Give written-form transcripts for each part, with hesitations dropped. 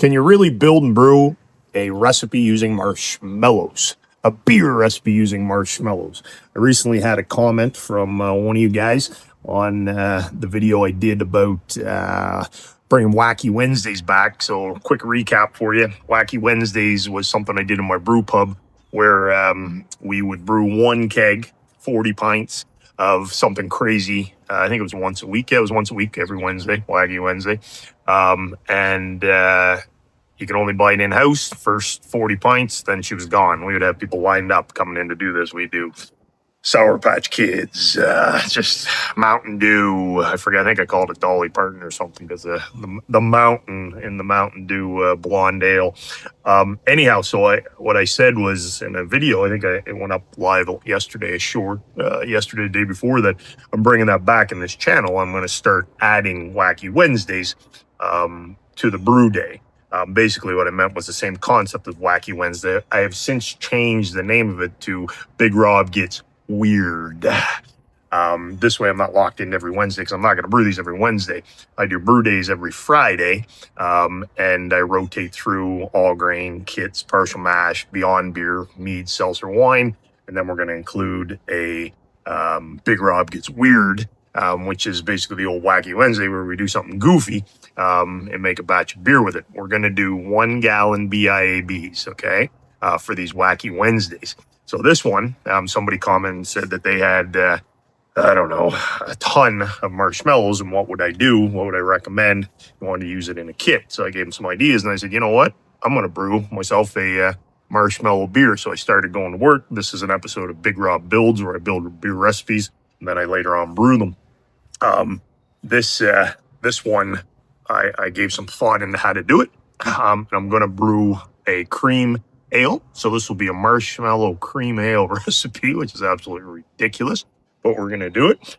Can you really build and brew a recipe using marshmallows? A beer recipe using marshmallows? I recently had a comment from one of you guys on the video I did about bringing Wacky Wednesdays back. So quick recap for you. Wacky Wednesdays was something I did in my brew pub where we would brew one keg, 40 pints of something crazy. I think it was once a week. Yeah, it was once a week, every Wednesday, Wacky Wednesday. You can only buy it in-house, first 40 pints, then she was gone. We would have people lined up coming in to do this. We do Sour Patch Kids, just Mountain Dew. I forget, I think I called it Dolly Parton or something because the mountain in the Mountain Dew blonde ale. Anyhow, so what I said was in a video, I think it went up live yesterday, yesterday, the day before, that I'm bringing that back in this channel. I'm going to start adding Wacky Wednesdays to the brew day. Basically what I meant was the same concept of Wacky Wednesday. I have since changed the name of it to Big Robb Gets Weird. This way I'm not locked in every Wednesday because I'm not going to brew these every Wednesday. I do brew days every Friday, and I rotate through all grain, kits, partial mash, beyond beer, mead, seltzer, wine, and then we're going to include a Big Robb Gets Weird, which is basically the old Wacky Wednesday where we do something goofy and make a batch of beer with it. We're going to do 1 gallon BIABs, okay, for these Wacky Wednesdays. So this one, somebody commented and said that they had, I don't know, a ton of marshmallows, and what would I do? What would I recommend? I wanted to use it in a kit. So I gave them some ideas, and I said, you know what? I'm going to brew myself a marshmallow beer. So I started going to work. This is an episode of Big Robb Builds where I build beer recipes, and then I later on brew them. This one, I gave some thought into how to do it. And I'm going to brew a cream ale. So this will be a marshmallow cream ale recipe, which is absolutely ridiculous, but we're going to do it.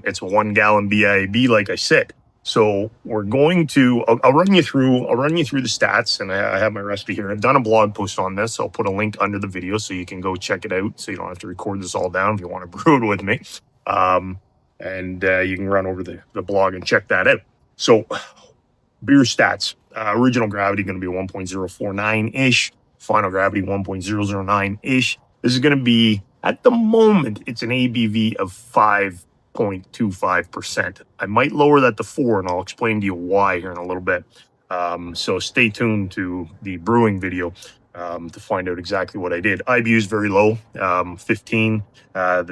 It's a 1 gallon BIAB, like I said. So we're going to, I'll run you through the stats, and I have my recipe here. I've done a blog post on this. I'll put a link under the video so you can go check it out. So you don't have to record this all down if you want to brew it with me. And you can run over the blog and check that out. So beer stats, original gravity going to be 1.049-ish, final gravity 1.009-ish. This is going to be, at the moment, it's an ABV of 5.25%. I might lower that to 4, and I'll explain to you why here in a little bit. So stay tuned to the brewing video to find out exactly what I did. IBU is very low, 15. I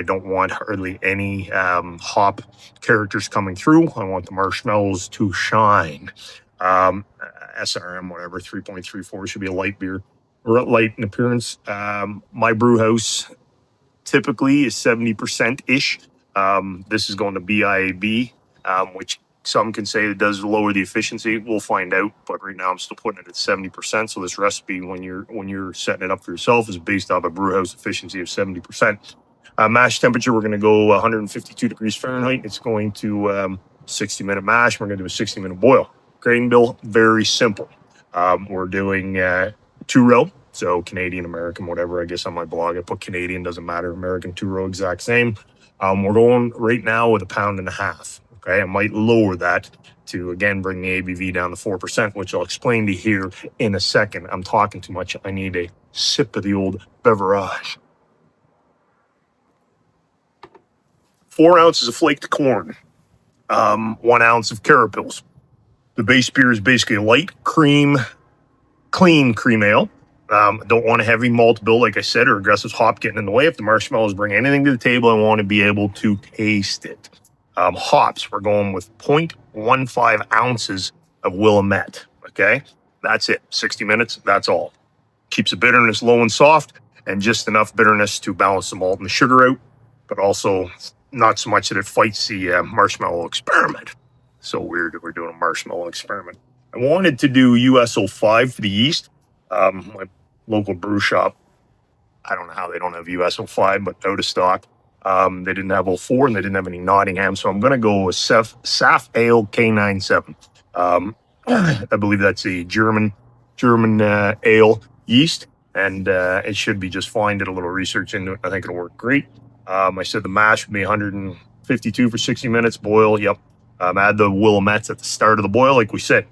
don't want hardly any hop characters coming through. I want the marshmallows to shine. SRM, whatever, 3.34 should be a light beer, or light in appearance. My brew house typically is 70%-ish. This is going to BIAB, which some can say it does lower the efficiency. We'll find out, but right now I'm still putting it at 70%. So this recipe, when you're setting it up for yourself, is based off a brew house efficiency of 70%. Mash temperature, we're going to go 152 degrees Fahrenheit. It's going to 60-minute mash. We're going to do a 60-minute boil. Grain bill, very simple. We're doing 2-row, so Canadian, American, whatever. I guess on my blog I put Canadian, doesn't matter. American 2-row, exact same. We're going right now with 1.5 pounds. Okay, I might lower that to, again, bring the ABV down to 4%, which I'll explain to you here in a second. I'm talking too much. I need a sip of the old beverage. 4 ounces of flaked corn, 1 ounce of carapils. The base beer is basically a light clean cream ale. Don't want a heavy malt bill, like I said, or aggressive hop getting in the way. If the marshmallows bring anything to the table, I want to be able to taste it. Hops, we're going with 0.15 ounces of Willamette, okay? That's it, 60 minutes, that's all. Keeps the bitterness low and soft, and just enough bitterness to balance the malt and the sugar out, but also not so much that it fights the marshmallow experiment. So weird that we're doing a marshmallow experiment. I wanted to do US-05 for the yeast. My local brew shop, I don't know how they don't have US-05, but out of stock. They didn't have 04, and they didn't have any Nottingham, so I'm going to go with Saf Ale K97. I believe that's a German ale yeast, and it should be just fine. Did a little research into it. I think it'll work great. I said the mash would be 152 for 60 minutes. Boil, yep. Add the Willamettes at the start of the boil, like we said.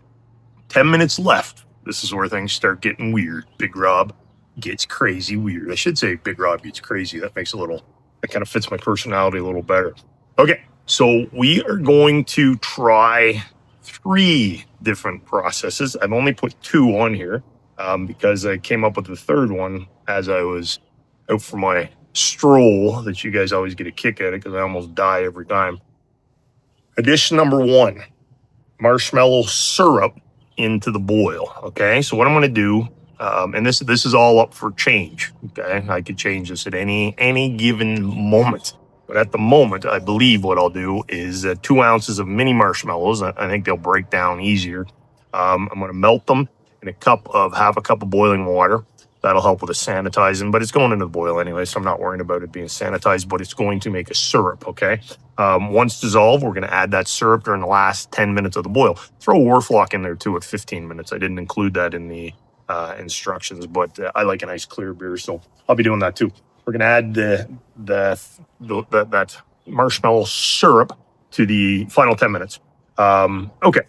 10 minutes left. This is where things start getting weird. Big Robb Gets Crazy weird. I should say Big Robb Gets Crazy. That kind of fits my personality a little better. Okay, so we are going to try 3 different processes. I've only put 2 on here because I came up with the third one as I was out for my stroll that you guys always get a kick at it because I almost die every time. Addition number 1, marshmallow syrup into the boil. Okay, so what I'm going to do, and this is all up for change. Okay, I could change this at any given moment, but at the moment, I believe what I'll do is 2 ounces of mini marshmallows. I think they'll break down easier. I'm going to melt them in half a cup of boiling water. That'll help with the sanitizing, but it's going into the boil anyway, so I'm not worrying about it being sanitized, but it's going to make a syrup, okay? Once dissolved, we're going to add that syrup during the last 10 minutes of the boil. Throw a Warflock in there too at 15 minutes. I didn't include that in the instructions, but I like a nice clear beer, so I'll be doing that too. We're going to add that marshmallow syrup to the final 10 minutes. Okay,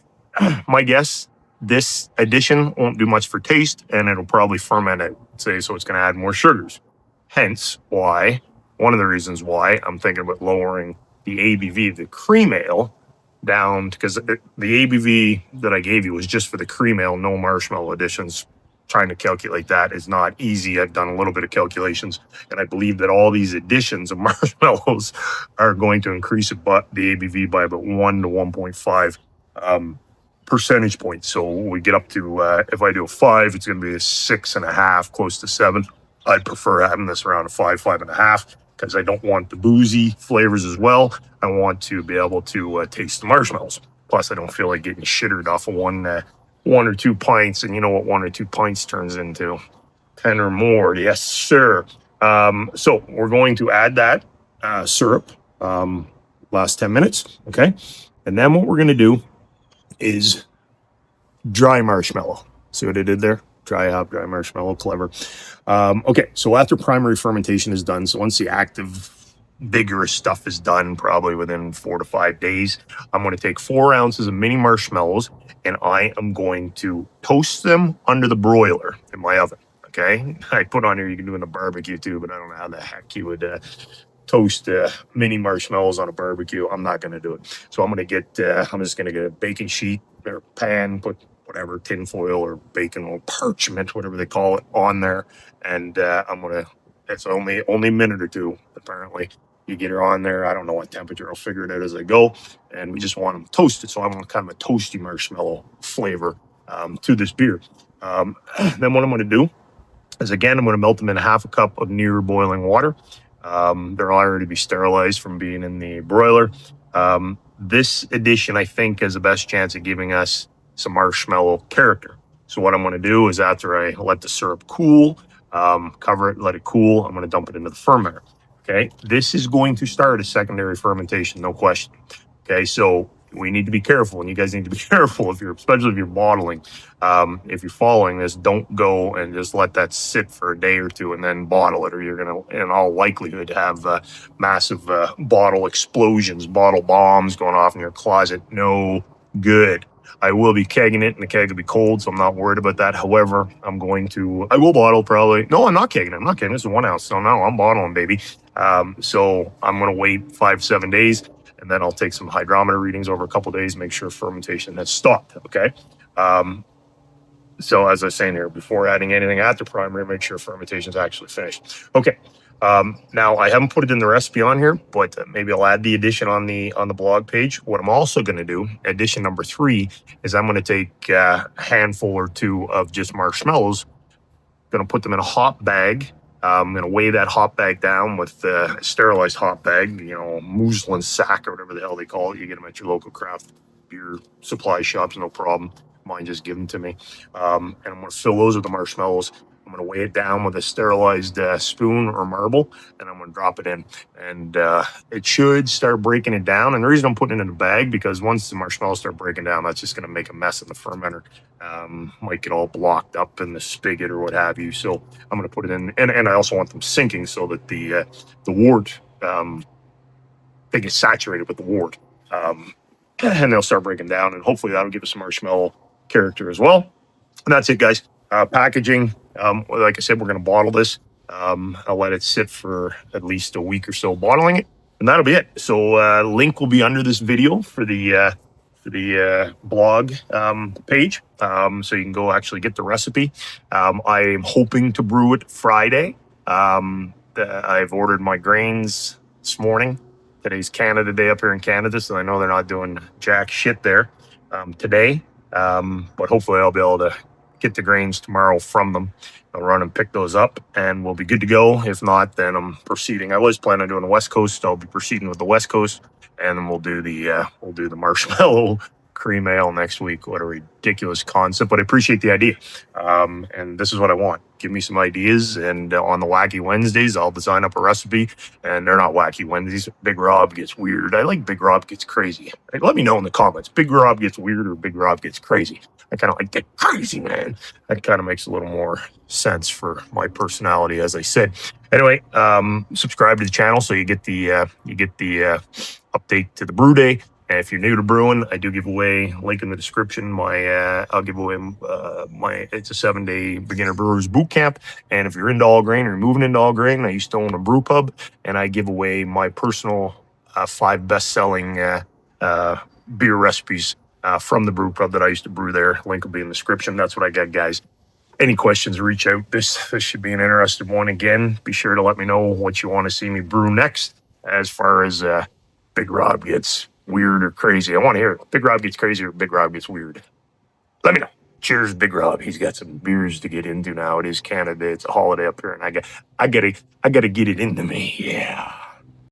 my guess, this addition won't do much for taste, and it'll probably ferment it, so it's going to add more sugars. Hence why, one of the reasons why I'm thinking about lowering the ABV of the cream ale down, because the ABV that I gave you was just for the cream ale, no marshmallow additions. Trying to calculate that is not easy. I've done a little bit of calculations, and I believe that all these additions of marshmallows are going to increase the ABV by about 1 to 1.5 percentage points. So we get up to, if I do a 5, it's going to be a 6.5, close to 7. I'd prefer having this around a 5, 5.5, because I don't want the boozy flavors as well. I want to be able to taste the marshmallows. Plus, I don't feel like getting shittered off of one or 2 pints, and you know what 1 or 2 pints turns into? 10 or more. Yes, sir. So we're going to add that syrup last 10 minutes, okay? And then what we're going to do is dry marshmallow. See what I did there? Dry marshmallow, clever. Okay, so after primary fermentation is done, so once the active, vigorous stuff is done, probably within 4 to 5 days, I'm going to take 4 ounces of mini marshmallows, and I am going to toast them under the broiler in my oven. Okay, I put on here you can do it in a barbecue too, but I don't know how the heck you would toast mini marshmallows on a barbecue. I'm not going to do it. So I'm just going to get a baking sheet or pan, put whatever, tin foil or bacon or parchment, whatever they call it, on there. And it's only a minute or 2, apparently. You get her on there. I don't know what temperature. I'll figure it out as I go. And we just want them toasted. So I want kind of a toasty marshmallow flavor to this beer. Then what I'm going to do is, again, I'm going to melt them in half a cup of near boiling water. They'll already be sterilized from being in the broiler. This addition, I think, has the best chance of giving us some marshmallow character. So what I'm going to do is, after I let the syrup cool, cover it, let it cool, I'm going to dump it into the fermenter. Okay, this is going to start a secondary fermentation, no question. Okay, so we need to be careful, and you guys need to be careful especially if you're bottling. If you're following this, don't go and just let that sit for a day or 2 and then bottle it, or you're going to, in all likelihood, have massive bottle explosions, bottle bombs going off in your closet. No good. I will be kegging it, and the keg will be cold, so I'm not worried about that. However, I will bottle probably. No, I'm not kegging it. I'm not kidding. This is 1 ounce. So no, I'm bottling, baby. So I'm going to wait 5-7 days, and then I'll take some hydrometer readings over a couple days, make sure fermentation has stopped, okay? So as I was saying here, before adding anything after primary, make sure fermentation is actually finished. Okay, now I haven't put it in the recipe on here, but maybe I'll add the addition on the blog page. What I'm also going to do, addition number 3, is I'm going to take a handful or 2 of just marshmallows, going to put them in a hop bag. I'm going to weigh that hop bag down with a sterilized hop bag, muslin sack or whatever the hell they call it. You get them at your local craft beer supply shops, no problem. Mine just give them to me. And I'm going to fill those with the marshmallows. I'm going to weigh it down with a sterilized spoon or marble, and I'm going to drop it in. And it should start breaking it down. And the reason I'm putting it in a bag, because once the marshmallows start breaking down, that's just going to make a mess in the fermenter. Might get all blocked up in the spigot or what have you. So I'm going to put it in. And I also want them sinking so that the wort, they get saturated with the wort. And they'll start breaking down. And hopefully that'll give us some marshmallow character as well. And that's it, guys. Packaging. Like I said, we're going to bottle this. I'll let it sit for at least a week or so bottling it, and that'll be it. So link will be under this video for the blog page, so you can go actually get the recipe. I'm hoping to brew it Friday. I've ordered my grains this morning. Today's Canada Day up here in Canada, so I know they're not doing jack shit there today. But hopefully I'll be able to get the grains tomorrow from them. I'll run and pick those up and we'll be good to go. If not, then I'm proceeding. I was planning on doing the West Coast. I'll be proceeding with the West Coast, and then we'll do the Marshmallow Cream Ale next week. What a ridiculous concept, but I appreciate the idea. And this is what I want. Give me some ideas, and on the Wacky Wednesdays, I'll design up a recipe. And they're not Wacky Wednesdays. Big Robb Gets Weird. I like Big Robb Gets Crazy. Let me know in the comments. Big Robb Gets Weird or Big Robb Gets Crazy. I kind of like Get Crazy, man. That kind of makes a little more sense for my personality, as I said. Anyway, subscribe to the channel so you get the update to the brew day. And if you're new to brewing, I do give away, link in the description, I'll give away it's a 7-day beginner brewers boot camp. And if you're into all grain or you're moving into all grain, I used to own a brew pub, and I give away my personal 5 best-selling beer recipes from the brew pub that I used to brew there. Link will be in the description. That's what I got, guys. Any questions, reach out. This should be an interesting one. Again, be sure to let me know what you want to see me brew next as far as Big Robb Gets Weird or Crazy. I want to hear it. Big Robb Gets Crazy or Big Robb Gets Weird. Let me know. Cheers, Big Robb. He's got some beers to get into now. It is Canada. It's a holiday up here, and I gotta get it into me. Yeah.